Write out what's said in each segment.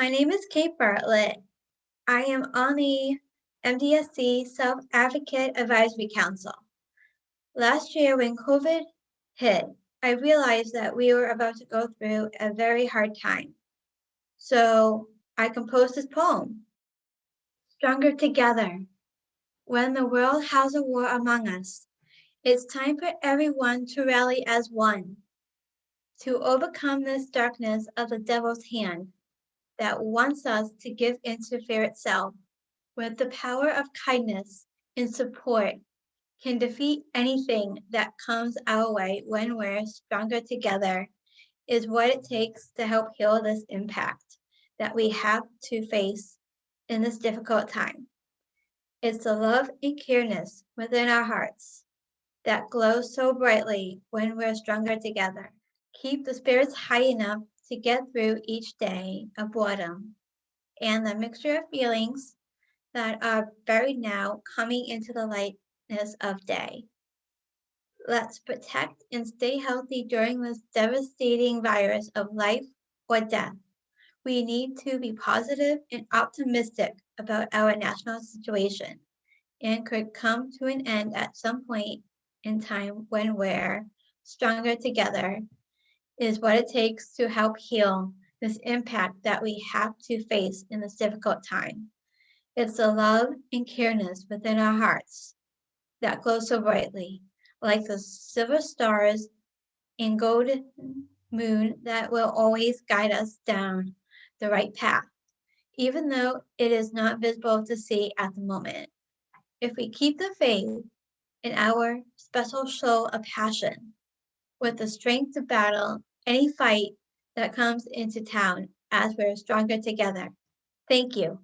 My name is Kate Bartlett. I am on the MDSC Self-Advocate Advisory Council. Last year when COVID hit, I realized that we were about to go through a very hard time. So I composed this poem, Stronger Together. When the world has a war among us, it's time for everyone to rally as one, to overcome this darkness of the devil's hand that wants us to give into fear itself, with the power of kindness and support can defeat anything that comes our way when we're stronger together is what it takes to help heal this impact that we have to face in this difficult time. It's the love and careness within our hearts that glows so brightly when we're stronger together. Keep the spirits high enough to get through each day of boredom and the mixture of feelings that are buried now coming into the lightness of day. Let's protect and stay healthy during this devastating virus of life or death. We need to be positive and optimistic about our national situation and could come to an end at some point in time when we're stronger together is what it takes to help heal this impact that we have to face in this difficult time. It's the love and careness within our hearts that glow so brightly, like the silver stars and golden moon that will always guide us down the right path, even though it is not visible to see at the moment. If we keep the faith in our special show of passion, with the strength to battle any fight that comes into town as we're stronger together. Thank you.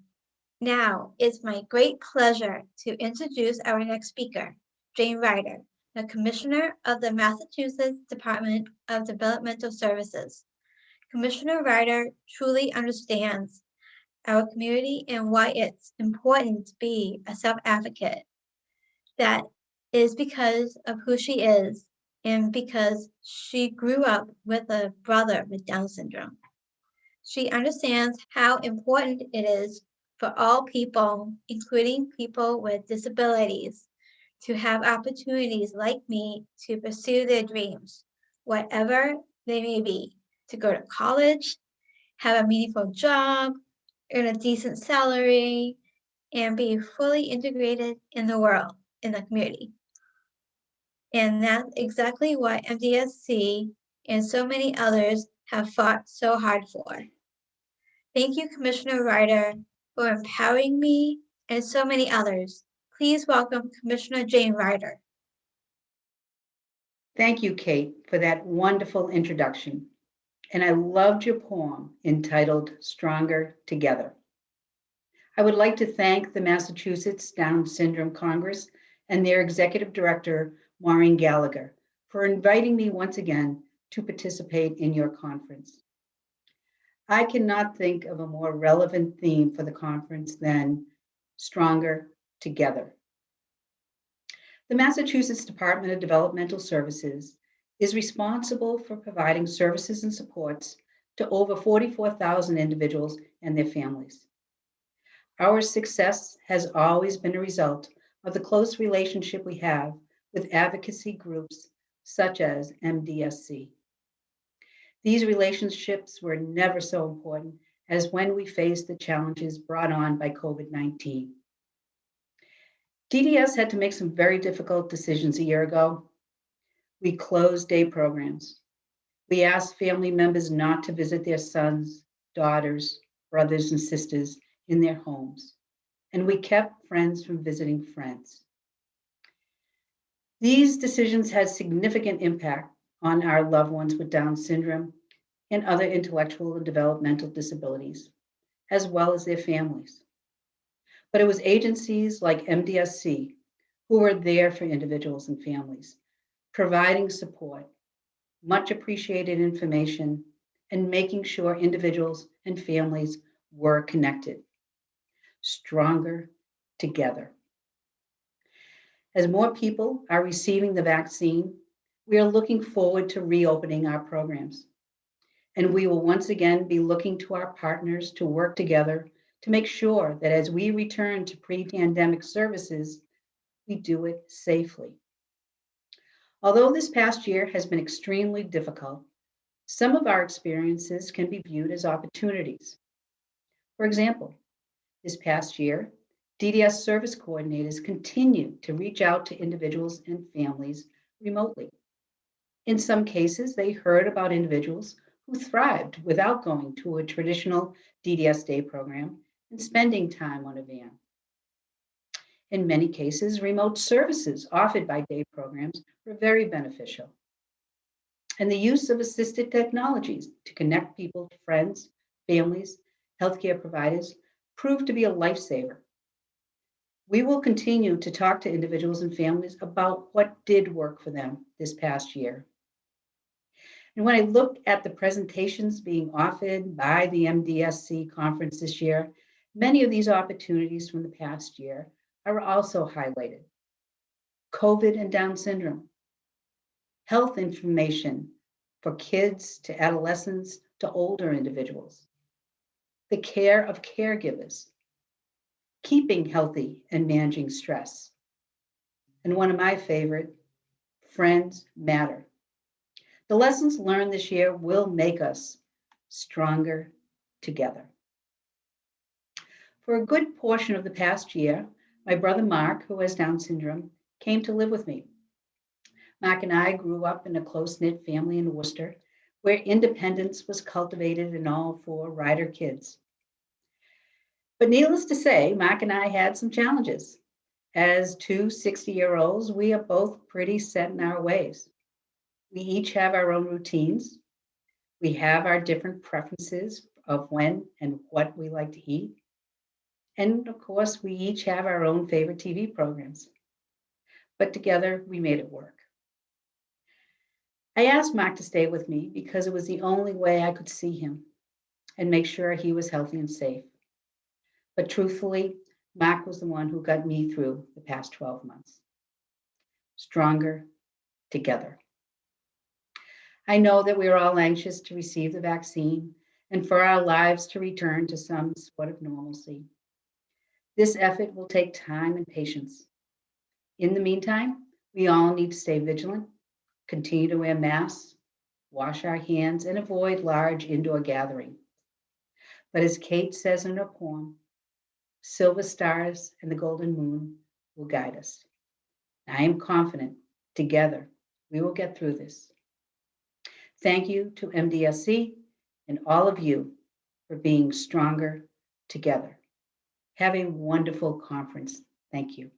Now, it's my great pleasure to introduce our next speaker, Jane Ryder, the Commissioner of the Massachusetts Department of Developmental Services. Commissioner Ryder truly understands our community and why it's important to be a self-advocate. That is because of who she is and because she grew up with a brother with Down syndrome. She understands how important it is for all people, including people with disabilities, to have opportunities like me to pursue their dreams, whatever they may be, to go to college, have a meaningful job, earn a decent salary, and be fully integrated in the world, in the community. And that's exactly what MDSC and so many others have fought so hard for. Thank you, Commissioner Ryder, for empowering me and so many others. Please welcome Commissioner Jane Ryder. Thank you, Kate, for that wonderful introduction. And I loved your poem entitled Stronger Together. I would like to thank the Massachusetts Down Syndrome Congress and their Executive Director, Maureen Gallagher, for inviting me once again to participate in your conference. I cannot think of a more relevant theme for the conference than Stronger Together. The Massachusetts Department of Developmental Services is responsible for providing services and supports to over 44,000 individuals and their families. Our success has always been a result of the close relationship we have with advocacy groups such as MDSC. These relationships were never so important as when we faced the challenges brought on by COVID-19. DDS had to make some very difficult decisions a year ago. We closed day programs. We asked family members not to visit their sons, daughters, brothers, and sisters in their homes. And we kept friends from visiting friends. These decisions had significant impact on our loved ones with Down syndrome and other intellectual and developmental disabilities, as well as their families. But it was agencies like MDSC who were there for individuals and families, providing support, much appreciated information, and making sure individuals and families were connected, stronger together. As more people are receiving the vaccine, we are looking forward to reopening our programs. And we will once again be looking to our partners to work together to make sure that as we return to pre-pandemic services, we do it safely. Although this past year has been extremely difficult, some of our experiences can be viewed as opportunities. For example, this past year, DDS service coordinators continued to reach out to individuals and families remotely. In some cases, they heard about individuals who thrived without going to a traditional DDS day program and spending time on a van. In many cases, remote services offered by day programs were very beneficial. And the use of assisted technologies to connect people to friends, families, healthcare providers proved to be a lifesaver. We will continue to talk to individuals and families about what did work for them this past year. And when I looked at the presentations being offered by the MDSC conference this year, many of these opportunities from the past year are also highlighted. COVID and Down syndrome, health information for kids to adolescents to older individuals, the care of caregivers, keeping healthy and managing stress. And one of my favorite, friends matter. The lessons learned this year will make us stronger together. For a good portion of the past year, my brother Mark, who has Down syndrome, came to live with me. Mark and I grew up in a close-knit family in Worcester, where independence was cultivated in all 4 Ryder kids. But needless to say, Mark and I had some challenges. As 2 60-year-olds, we are both pretty set in our ways. We each have our own routines. We have our different preferences of when and what we like to eat. And of course, we each have our own favorite TV programs. But together, we made it work. I asked Mark to stay with me because it was the only way I could see him and make sure he was healthy and safe. But truthfully, Mark was the one who got me through the past 12 months. Stronger together. I know that we are all anxious to receive the vaccine and for our lives to return to some sort of normalcy. This effort will take time and patience. In the meantime, we all need to stay vigilant, continue to wear masks, wash our hands, and avoid large indoor gatherings. But as Kate says in her poem, silver stars and the golden moon will guide us. I am confident together we will get through this. Thank you to MDSC and all of you for being stronger together. Have a wonderful conference. Thank you.